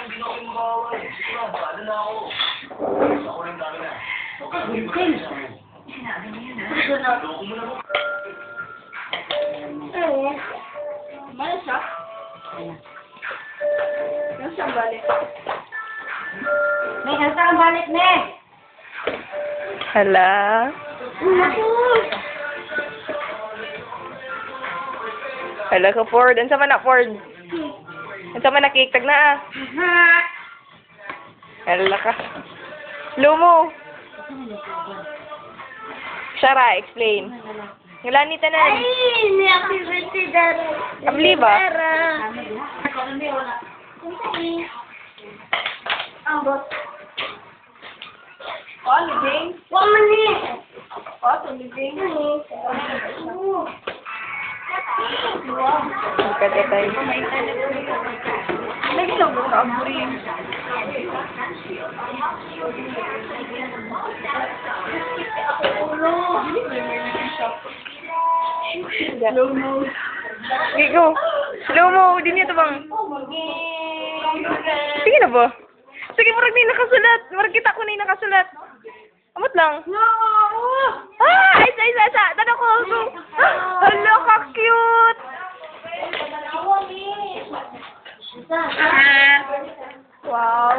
hindi na ako yung bawal. Sige na, bahala na ako. Ako rin dami na. Sinabi mo yun, ha? Loko mo na mo. Malas siya? Ano siyang balik? May nasa ang balik, ne? Hala. Hala ka, Ford. Ano sa man na, Ford? Ano sa man na, cake? Tag na, ah. Hala ka. Lumo. Shara, explain. Ngalanita na. Ay, may happy birthday, Dara. Abli ba? Ang bot. Oh, libing? Wala man eh. Oh, ito libing. Magkagatay. Lagi lang mo sa aburin. Gigo. Slow-mo. Di niya ito bang? Sige na ba? Sige, marag na yung nakasulat. Marag kita ko na yung nakasulat. Amot lang. No! Ah! Isa. Tanong ko. Hala, ka-cute. Wow.